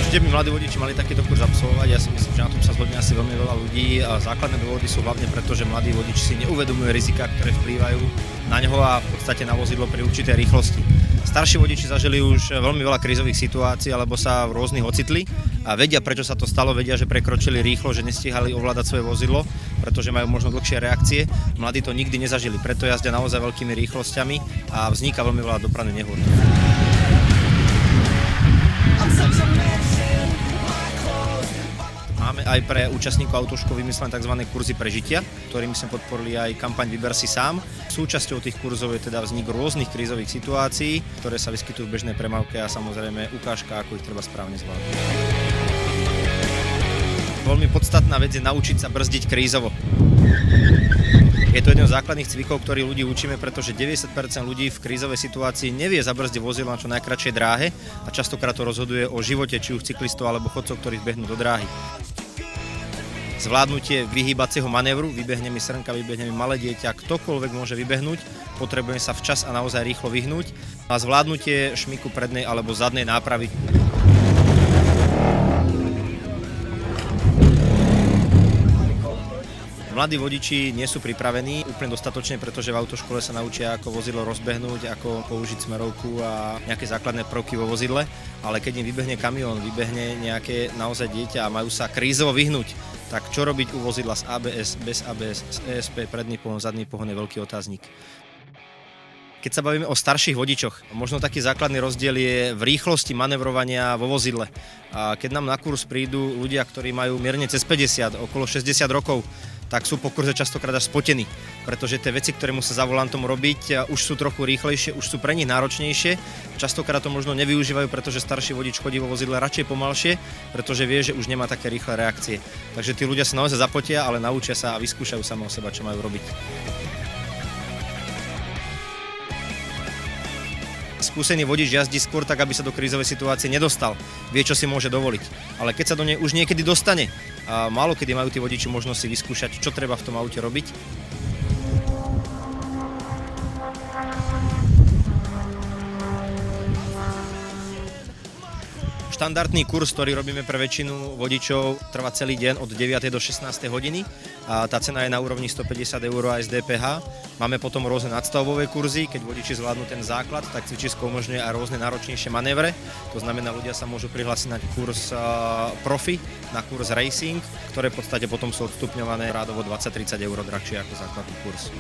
Určite by mladí vodiči mali takýto kurz absolvovať, ja si myslím, že na tom sa zhodne asi veľmi veľa ľudí a základné dôvody sú hlavne preto, že mladý vodič si neuvedomuje rizika, ktoré vplývajú na neho a v podstate na vozidlo pri určitej rýchlosti. Starší vodiči zažili už veľmi veľa krízových situácií alebo sa v rôznych ocitli a vedia, prečo sa to stalo, vedia, že prekročili rýchlo, že nestihali ovládať svoje vozidlo, pretože majú možno dlhšie reakcie. Mladí to nikdy nezažili, preto jazdia naozaj veľkými rýchlosťami a vzniká veľmi veľa dopravných nehôd. Máme aj pre účastníkov autoškôl vymyslené tzv. Kurzy prežitia, ktorými sme podporili aj kampaň Vyber si sám. Súčasťou tých kurzov je teda vznik rôznych krízových situácií, ktoré sa vyskytujú v bežnej premávke a samozrejme ukážka, ako ich treba správne zvládnuť. Veľmi podstatná vec je naučiť sa brzdiť krízovo. Je to jeden z základných cvikov, ktorý ľudí učíme, pretože 90% ľudí v krízovej situácii nevie zabrzdiť vozidlo na čo najkratšej dráhe a častokrát to rozhoduje o živote či už cyklistov alebo chodcov, ktorí behnú do dráhy. Zvládnutie vyhýbacieho manévru, vybehne mi srnka, vybehne mi malé dieťa, ktokoľvek môže vybehnúť, potrebujeme sa včas a naozaj rýchlo vyhnúť. A zvládnutie šmiku prednej alebo zadnej nápravy. Mladí vodiči nie sú pripravení úplne dostatočne, pretože v autoškole sa naučia, ako vozidlo rozbehnúť, ako použiť smerovku a nejaké základné prvky vo vozidle, ale keď im vybehne kamión, vybehne nejaké naozaj dieťa a majú sa krízovo vyhnúť, tak čo robiť u vozidla z ABS, bez ABS, z ESP, predný pohon, zadný pohon je veľký otáznik. Keď sa bavíme o starších vodičoch, možno taký základný rozdiel je v rýchlosti manevrovania vo vozidle. A keď nám na kurz prídu ľudia, ktorí majú mierne cez 50, okolo 60 rokov, tak sú po kurze častokrát až spotení, pretože tie veci, ktoré musia za volantom robiť, už sú trochu rýchlejšie, už sú pre nich náročnejšie. Častokrát to možno nevyužívajú, pretože starší vodič chodí vo vozidle radšej pomalšie, pretože vie, že už nemá také rýchle reakcie. Takže tí ľudia sa naozaj zapotia, ale naučia sa a vyskúšajú sami o seba, čo majú robiť. Skúsený vodič jazdí skôr tak, aby sa do krízovej situácie nedostal. Vie, čo si môže dovoliť. Ale keď sa do nej už niekedy dostane, a málo kedy majú tí vodiči možnosť si vyskúšať, čo treba v tom aute robiť. Štandardný kurz, ktorý robíme pre väčšinu vodičov, trvá celý deň od 9. do 16. hodiny a tá cena je na úrovni 150 € aj z DPH. Máme potom rôzne nadstavbové kurzy, keď vodiči zvládnu ten základ, tak cvičisko umožňuje aj rôzne náročnejšie manévre. To znamená, ľudia sa môžu prihlásiť na kurz profi, na kurz racing, ktoré v podstate potom sú odstupňované rádovo 20-30 € drahšie ako základný kurz.